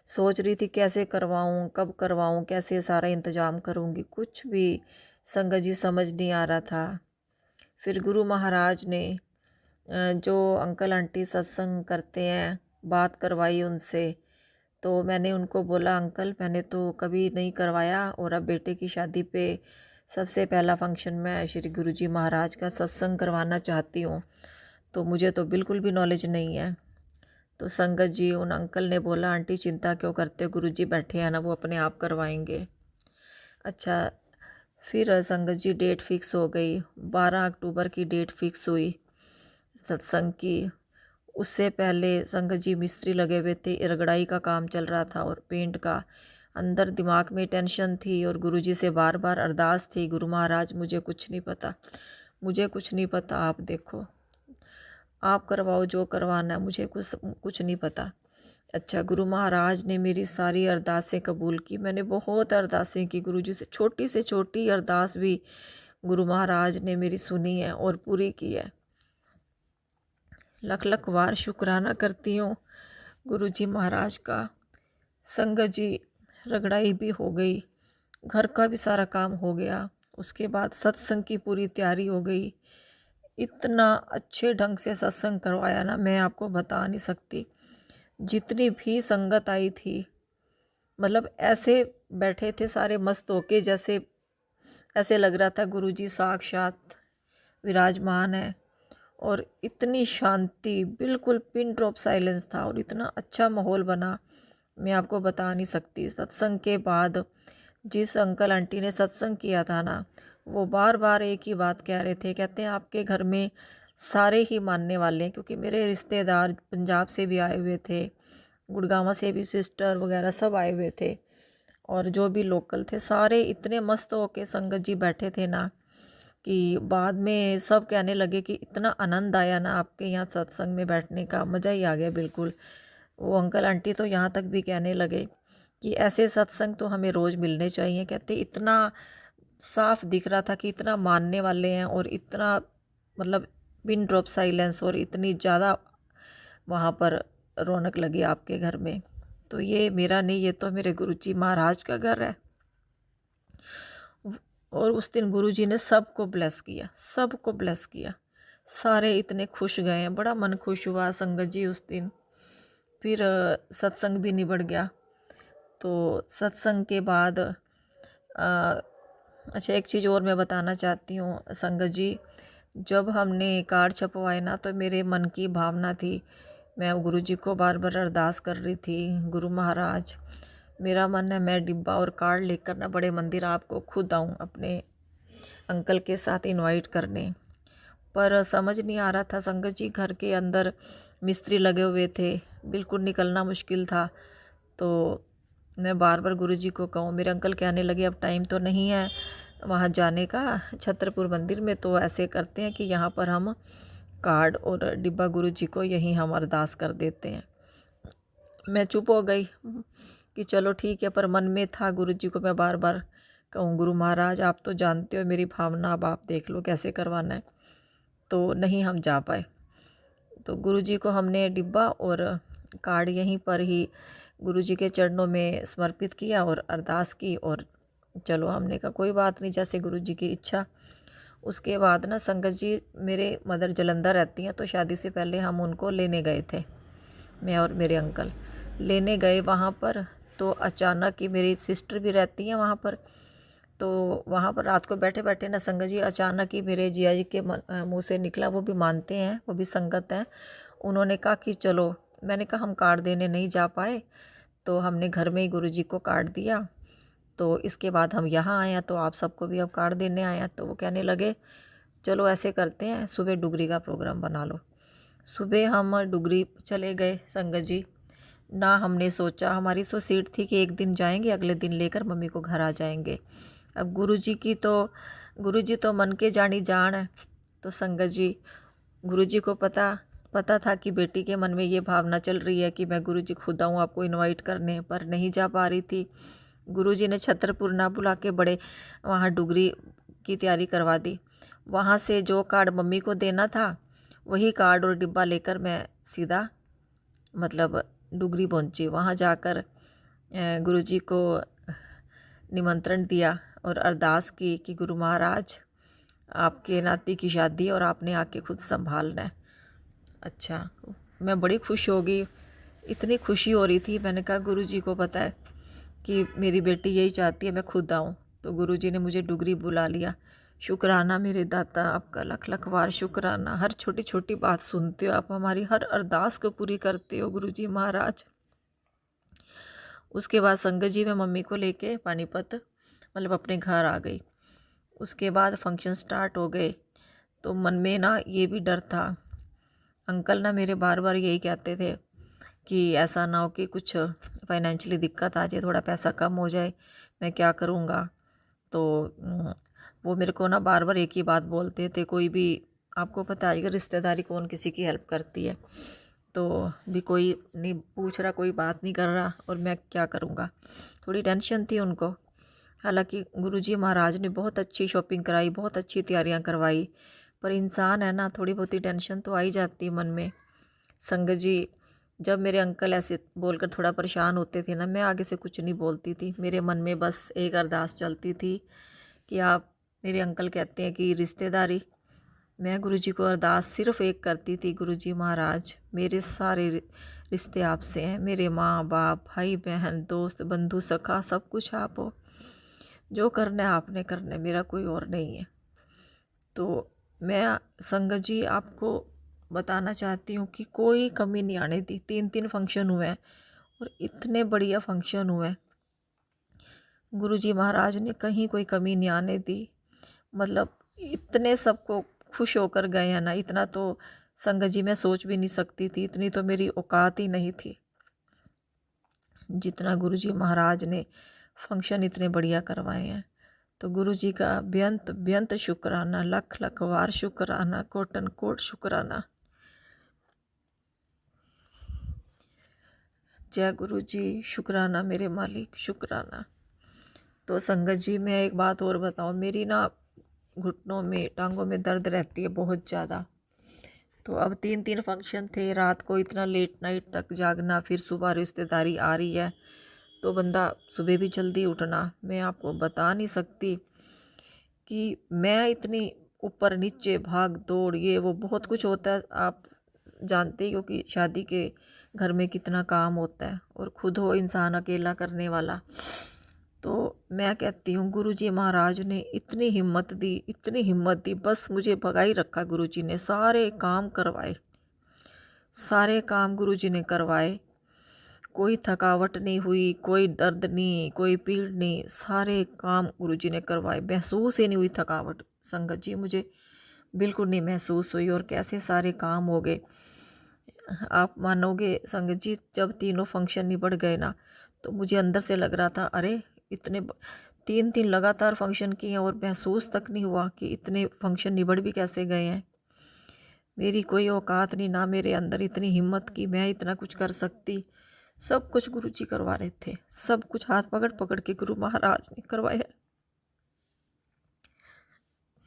सोच रही थी कैसे करवाऊँ, कब करवाऊँ, कैसे सारा इंतज़ाम करूँगी, कुछ भी संगत जी समझ नहीं आ रहा था। फिर गुरु महाराज ने जो अंकल आंटी सत्संग करते हैं, बात करवाई उनसे। तो मैंने उनको बोला, अंकल मैंने तो कभी नहीं करवाया, और अब बेटे की शादी पे सबसे पहला फंक्शन मैं श्री गुरु जी महाराज का सत्संग करवाना चाहती हूँ, तो मुझे तो बिल्कुल भी नॉलेज नहीं है। तो संगत जी, उन अंकल ने बोला, आंटी चिंता क्यों करते हो, गुरु जी बैठे हैं ना, वो अपने आप करवाएंगे। अच्छा, फिर संगत जी डेट फिक्स हो गई, 12 अक्टूबर की डेट फिक्स हुई। सत्संग की। उससे पहले संगत जी मिस्त्री लगे हुए थे, रगड़ाई का काम चल रहा था और पेंट का। अंदर दिमाग में टेंशन थी और गुरुजी से बार बार अरदास थी, गुरु महाराज मुझे कुछ नहीं पता, मुझे कुछ नहीं पता, आप देखो, आप करवाओ जो करवाना है, मुझे कुछ नहीं पता। अच्छा, गुरु महाराज ने मेरी सारी अरदासें कबूल की। मैंने बहुत अरदासें की गुरुजी से छोटी अरदास भी गुरु महाराज ने मेरी सुनी है और पूरी की है। लख लख बार शुक्राना करती हूँ गुरुजी महाराज का। संगत जी रगड़ाई भी हो गई, घर का भी सारा काम हो गया, उसके बाद सत्संग की पूरी तैयारी हो गई। इतना अच्छे ढंग से सत्संग करवाया ना, मैं आपको बता नहीं सकती। जितनी भी संगत आई थी, मतलब ऐसे बैठे थे सारे मस्त होके, जैसे ऐसे लग रहा था गुरुजी साक्षात विराजमान है। और इतनी शांति, बिल्कुल पिन ड्रॉप साइलेंस था और इतना अच्छा माहौल बना, मैं आपको बता नहीं सकती। सत्संग के बाद जिस अंकल आंटी ने सत्संग किया था ना, वो बार बार एक ही बात कह रहे थे, कहते हैं आपके घर में सारे ही मानने वाले हैं, क्योंकि मेरे रिश्तेदार पंजाब से भी आए हुए थे, गुड़गांव से भी सिस्टर वगैरह सब आए हुए थे, और जो भी लोकल थे सारे इतने मस्त होके संगत जी बैठे थे ना, कि बाद में सब कहने लगे कि इतना आनंद आया ना आपके यहाँ सत्संग में बैठने का, मज़ा ही आ गया बिल्कुल। वो अंकल आंटी तो यहाँ तक भी कहने लगे कि ऐसे सत्संग तो हमें रोज़ मिलने चाहिए। कहते इतना साफ दिख रहा था कि इतना मानने वाले हैं, और इतना मतलब पिन ड्रॉप साइलेंस, और इतनी ज़्यादा वहाँ पर रौनक लगी आपके घर में। तो ये मेरा नहीं, ये तो मेरे गुरुजी महाराज का घर है। और उस दिन गुरुजी ने सबको ब्लेस किया, सबको ब्लेस किया, सारे इतने खुश गए हैं, बड़ा मन खुश हुआ संगत जी उस दिन। फिर सत्संग भी निबड़ गया। तो सत्संग के बाद अच्छा, एक चीज़ और मैं बताना चाहती हूँ संगत जी, जब हमने कार्ड छपवाए ना, तो मेरे मन की भावना थी, मैं गुरुजी को बार बार अरदास कर रही थी, गुरु महाराज मेरा मन है मैं डिब्बा और कार्ड लेकर ना बड़े मंदिर आपको खुद आऊँ अपने अंकल के साथ इनवाइट करने। पर समझ नहीं आ रहा था संगत जी, घर के अंदर मिस्त्री लगे हुए थे, बिल्कुल निकलना मुश्किल था। तो मैं बार बार गुरुजी को कहूँ, मेरे अंकल कहने लगे अब टाइम तो नहीं है वहाँ जाने का छतरपुर मंदिर में, तो ऐसे करते हैं कि यहाँ पर हम कार्ड और डिब्बा गुरुजी को यहीं हम अरदास कर देते हैं। मैं चुप हो गई कि चलो ठीक है, पर मन में था गुरुजी को मैं बार बार कहूँ, गुरु महाराज आप तो जानते हो मेरी भावना, अब आप देख लो कैसे करवाना है। तो नहीं हम जा पाए। तो गुरुजी को हमने डिब्बा और कार्ड यहीं पर ही गुरुजी के चरणों में समर्पित किया और अरदास की, और चलो हमने कहा कोई बात नहीं, जैसे गुरुजी की इच्छा। उसके बाद ना संगत जी, मेरे मदर जलंधर रहती हैं, तो शादी से पहले हम उनको लेने गए थे, मैं और मेरे अंकल लेने गए वहाँ पर। तो अचानक ही मेरी सिस्टर भी रहती हैं वहाँ पर, तो वहाँ पर रात को बैठे बैठे ना संगत जी, अचानक ही मेरे जिया जी के मुँह से निकला, वो भी मानते हैं, वो भी संगत हैं, उन्होंने कहा कि चलो। मैंने कहा हम कार्ड देने नहीं जा पाए, तो हमने घर में ही गुरुजी को कार्ड दिया, तो इसके बाद हम यहाँ आए हैं, तो आप सबको भी अब कार्ड देने आए हैं। तो वो कहने लगे चलो ऐसे करते हैं, सुबह डुगरी का प्रोग्राम बना लो। सुबह हम डुगरी चले गए संगत जी, ना हमने सोचा, हमारी तो सीट थी कि एक दिन जाएंगे, अगले दिन लेकर मम्मी को घर आ जाएंगे। अब गुरुजी तो मन के जानी जान है। तो संगत जी, गुरुजी को पता था कि बेटी के मन में ये भावना चल रही है कि मैं गुरुजी खुद आऊँ आपको इनवाइट करने, पर नहीं जा पा रही थी। गुरुजी ने छतरपुर ना बुला के बड़े वहाँ डुगरी की तैयारी करवा दी। वहाँ से जो कार्ड मम्मी को देना था, वही कार्ड और डिब्बा लेकर मैं सीधा मतलब डुगरी पहुँची। वहाँ जाकर गुरुजी को निमंत्रण दिया और अरदास की कि गुरु महाराज आपके नाती की शादी और आपने आके खुद संभालना है। अच्छा, मैं बड़ी खुश हो गई, इतनी खुशी हो रही थी। मैंने कहा गुरुजी को पता है कि मेरी बेटी यही चाहती है मैं खुद आऊँ। तो गुरुजी ने मुझे डुगरी बुला लिया। शुक्राना मेरे दाता, आपका लख लख बार शुक्राना। हर छोटी छोटी बात सुनते हो आप, हमारी हर अरदास को पूरी करते हो गुरुजी महाराज। उसके बाद संगत जी मैं मम्मी को लेके पानीपत मतलब अपने घर आ गई। उसके बाद फंक्शन स्टार्ट हो गए, तो मन में ना ये भी डर था अंकल ना मेरे बार बार यही कहते थे कि ऐसा ना हो कि कुछ फाइनेंशियली दिक्कत आ जाए, थोड़ा पैसा कम हो जाए, मैं क्या करूँगा। तो वो मेरे को ना बार बार एक ही बात बोलते थे, कोई भी आपको पता है कि रिश्तेदारी कौन किसी की हेल्प करती है, तो भी कोई नहीं पूछ रहा, कोई बात नहीं कर रहा, और मैं क्या करूँगा। थोड़ी टेंशन थी उनको। हालांकि गुरुजी महाराज ने बहुत अच्छी शॉपिंग कराई, बहुत अच्छी तैयारियां करवाई, पर इंसान है ना, थोड़ी बहुत ही टेंशन तो आ ही जाती है मन में। संगत जी, जब मेरे अंकल ऐसे बोलकर थोड़ा परेशान होते थे ना, मैं आगे से कुछ नहीं बोलती थी। मेरे मन में बस एक अरदास चलती थी कि आप, मेरे अंकल कहते हैं कि रिश्तेदारी, मैं गुरुजी को अरदास सिर्फ़ एक करती थी, गुरुजी महाराज मेरे सारे रिश्ते आपसे हैं, मेरे माँ बाप भाई बहन दोस्त बंधु सखा सब कुछ आप हो, जो करना है आपने करना है, मेरा कोई और नहीं है। तो मैं संगत जी आपको बताना चाहती हूँ कि कोई कमी नहीं आने दी। 3 फंक्शन हुए हैं और इतने बढ़िया फंक्शन हुए हैं, गुरुजी महाराज ने कहीं कोई कमी नहीं आने दी। मतलब इतने सबको खुश होकर गए हैं ना, इतना तो संगत जी मैं सोच भी नहीं सकती थी, इतनी तो मेरी औकात ही नहीं थी जितना गुरुजी महाराज ने फंक्शन इतने बढ़िया करवाए हैं। तो गुरुजी का बेअंत बेअंत शुक्राना, लख लख वार शुक्राना, कोटन कोट शुक्राना। जय गुरुजी, शुक्राना मेरे मालिक, शुक्राना। तो संगत जी मैं एक बात और बताऊँ, मेरी ना घुटनों में टांगों में दर्द रहती है बहुत ज़्यादा। तो अब 3 फंक्शन थे, रात को इतना लेट नाइट तक जागना, फिर सुबह रिश्तेदारी आ रही है, तो बंदा सुबह भी जल्दी उठना। मैं आपको बता नहीं सकती कि मैं इतनी ऊपर नीचे भाग दौड़, ये वो बहुत कुछ होता है। आप जानते ही हो कि शादी के घर में कितना काम होता है, और खुद हो इंसान अकेला करने वाला। तो मैं कहती हूँ गुरुजी महाराज ने इतनी हिम्मत दी, इतनी हिम्मत दी, बस मुझे भगाई रखा। गुरुजी ने सारे काम करवाए, सारे काम गुरुजी ने करवाए, कोई थकावट नहीं हुई, कोई दर्द नहीं, कोई पीड़ नहीं, सारे काम गुरुजी ने करवाए। महसूस ही नहीं हुई थकावट संगत जी, मुझे बिल्कुल नहीं महसूस हुई, और कैसे सारे काम हो गए आप मानोगे संगत जी। जब 3 फंक्शन निबट गए ना, तो मुझे अंदर से लग रहा था, अरे इतने 3 लगातार फंक्शन किए हैं और महसूस तक नहीं हुआ कि इतने फंक्शन निबट भी कैसे गए हैं। मेरी कोई औकात नहीं, ना मेरे अंदर इतनी हिम्मत कि मैं इतना कुछ कर सकती। सब कुछ गुरु जी करवा रहे थे, सब कुछ हाथ पकड़ पकड़ के गुरु महाराज ने करवाया।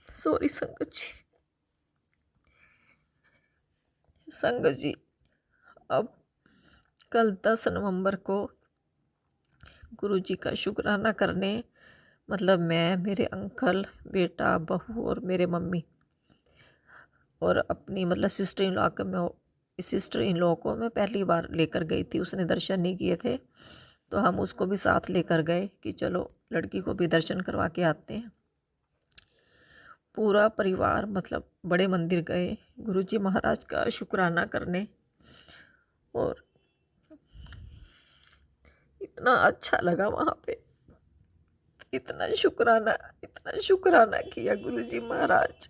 सॉरी संगत जी। संगत जी, अब कल 10 नवंबर को गुरु जी का शुक्राना करने, मतलब मैं, मेरे अंकल, बेटा, बहू और मेरे मम्मी, और अपनी मतलब सिस्टर इन लॉ का, मैं सिस्टर इन लॉ को मैं पहली बार लेकर गई थी, उसने दर्शन नहीं किए थे, तो हम उसको भी साथ लेकर गए कि चलो लड़की को भी दर्शन करवा के आते हैं। पूरा परिवार मतलब बड़े मंदिर गए गुरुजी महाराज का शुक्राना करने, और इतना अच्छा लगा वहाँ पे। इतना शुक्राना किया गुरुजी महाराज।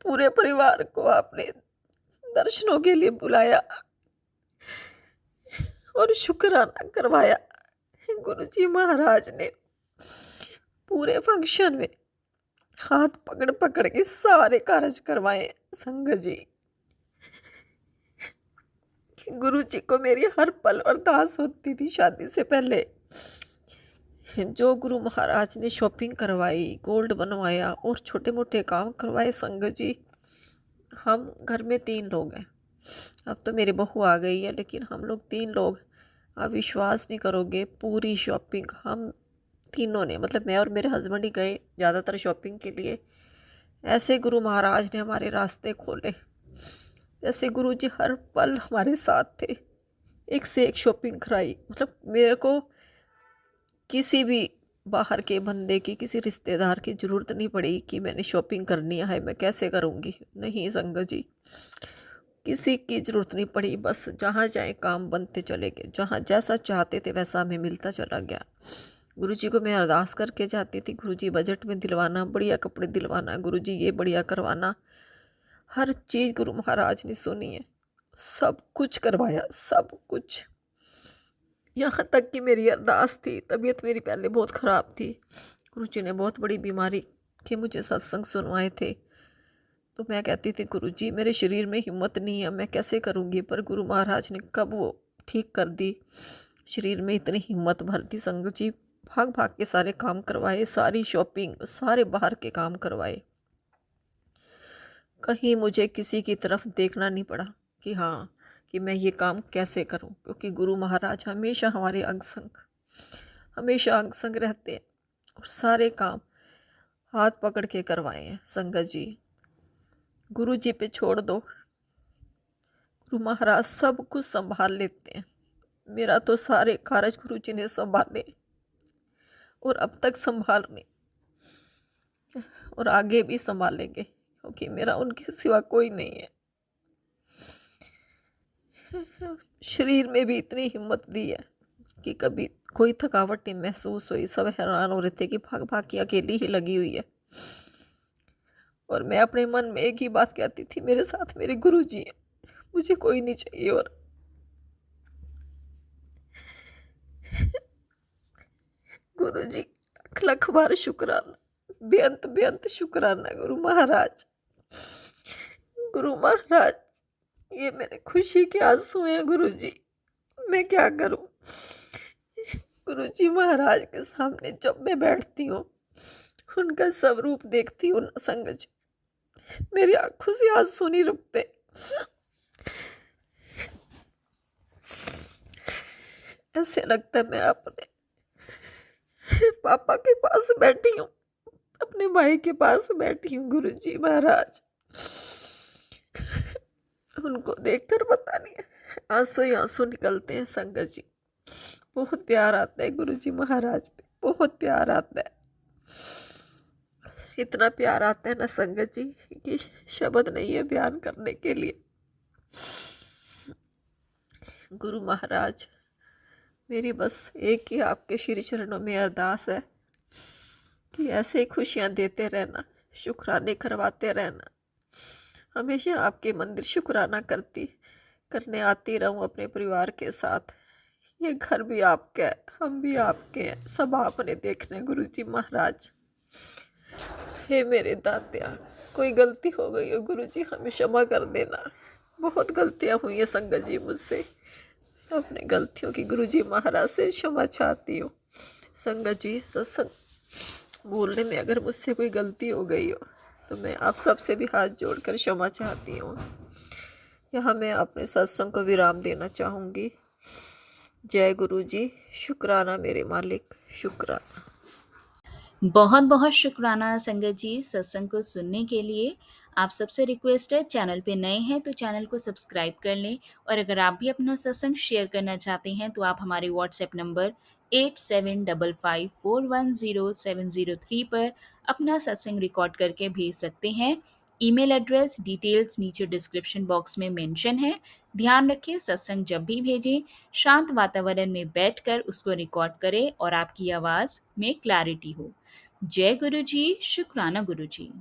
पूरे परिवार को आपने दर्शनों के लिए बुलाया और शुक्राना करवाया। गुरुजी महाराज ने पूरे फंक्शन में हाथ पकड़ पकड़ के सारे कार्य करवाए। संगत जी, गुरु जी को मेरी हर पल अरदास होती थी शादी से पहले। जो गुरु महाराज ने शॉपिंग करवाई, गोल्ड बनवाया और छोटे मोटे काम करवाए। संगत जी, हम घर में 3 लोग हैं, अब तो मेरी बहू आ गई है, लेकिन हम लोग 3 लोग, आप विश्वास नहीं करोगे, पूरी शॉपिंग हम तीनों ने, मतलब मैं और मेरे हस्बैंड ही गए ज़्यादातर शॉपिंग के लिए। ऐसे गुरु महाराज ने हमारे रास्ते खोले, जैसे गुरु जी हर पल हमारे साथ थे। एक से एक शॉपिंग कराई, मतलब मेरे को किसी भी बाहर के बंदे की, किसी रिश्तेदार की ज़रूरत नहीं पड़ी कि मैंने शॉपिंग करनी है, मैं कैसे करूँगी। नहीं संगत जी, किसी की ज़रूरत नहीं पड़ी, बस जहाँ जाए काम बनते चले गए, जहाँ जैसा चाहते थे वैसा हमें मिलता चला गया। गुरुजी को मैं अरदास करके जाती थी, गुरुजी बजट में दिलवाना, बढ़िया कपड़े दिलवाना, गुरुजी ये बढ़िया करवाना। हर चीज़ गुरु महाराज ने सुनी है, सब कुछ करवाया, सब कुछ। यहाँ तक कि मेरी अरदास थी, तबीयत मेरी पहले बहुत ख़राब थी, गुरुजी ने बहुत बड़ी बीमारी के मुझे सत्संग सुनवाए थे। तो मैं कहती थी गुरुजी मेरे शरीर में हिम्मत नहीं है, मैं कैसे करूँगी, पर गुरु महाराज ने कब वो ठीक कर दी। शरीर में इतनी हिम्मत भर दी संगत जी, भाग भाग के सारे काम करवाए, सारी शॉपिंग, सारे बाहर के काम करवाए। कहीं मुझे किसी की तरफ देखना नहीं पड़ा कि हाँ कि मैं ये काम कैसे करूं, क्योंकि गुरु महाराज हमेशा हमारे अंग संग, हमेशा अंग संग रहते हैं और सारे काम हाथ पकड़ के करवाए हैं। संगत जी गुरु जी पे छोड़ दो, गुरु महाराज सब कुछ संभाल लेते हैं। मेरा तो सारे कार्य गुरु जी ने संभाले और अब तक संभालने और आगे भी संभालेंगे, क्योंकि मेरा उनके सिवा कोई नहीं है। शरीर में भी इतनी हिम्मत दी है कि कभी कोई थकावट नहीं महसूस हुई। सब हैरान हो रहे थे कि भाग भाग की अकेली ही लगी हुई है। और मैं अपने मन में एक ही बात कहती थी, मेरे साथ मेरे गुरु जी हैं, मुझे कोई नहीं चाहिए। और गुरु जी लख लख बार शुक्राना, बेअंत बेअंत शुक्राना गुरु महाराज। गुरु महाराज ये मेरे खुशी के आंसू हैं गुरु जी, मैं क्या करूं। गुरु जी महाराज के सामने जब मैं बैठती हूँ, उनका सब रूप देखती हूँ ना संगत जी, मेरी आंखों से आंसू नहीं रुकते। ऐसे लगता है मैं अपने पापा के पास बैठी हूँ, अपने भाई के पास बैठी हूँ। गुरु जी महाराज उनको देखकर पता नहीं आंसू ही आंसू निकलते हैं संगत जी। बहुत प्यार आता है गुरु जी महाराज पे, बहुत प्यार आता है, इतना प्यार आता है ना संगत जी कि शब्द नहीं है बयान करने के लिए। गुरु महाराज मेरी बस एक ही आपके श्री चरणों में अरदास है कि ऐसे ही खुशियाँ देते रहना, शुक्राने करवाते रहना। हमेशा आपके मंदिर शुक्राना करने आती रहूं अपने परिवार के साथ। ये घर भी आपका है, हम भी आपके हैं, सब आपने देखने। गुरु जी महाराज हे मेरे दात्या, कोई गलती हो गई हो गुरु जी हमें क्षमा कर देना। बहुत गलतियां हुई है संगत जी मुझसे, अपने गलतियों की गुरु जी महाराज से क्षमा चाहती हूँ। संगत जी सत्संग बोलने में अगर मुझसे कोई गलती हो गई हो तो मैं आप सबसे भी हाथ जोड़कर क्षमा चाहती हूँ। यहाँ मैं अपने सत्संग को विराम देना चाहूँगी। जय गुरु जी, शुक्राना मेरे मालिक, शुक्राना। बहुत बहुत शुक्राना संगत जी सत्संग को सुनने के लिए। आप सबसे रिक्वेस्ट है, चैनल पे नए हैं तो चैनल को सब्सक्राइब कर लें, और अगर आप भी अपना सत्संग शेयर करना चाहते हैं तो आप हमारे व्हाट्सएप नंबर 8755410703 पर अपना सत्संग रिकॉर्ड करके भेज सकते हैं। ईमेल एड्रेस डिटेल्स नीचे डिस्क्रिप्शन बॉक्स में मेंशन है। ध्यान रखें, सत्संग जब भी भेजें शांत वातावरण में बैठकर उसको रिकॉर्ड करें और आपकी आवाज़ में क्लैरिटी हो। जय गुरु जी, शुक्राना गुरु जी।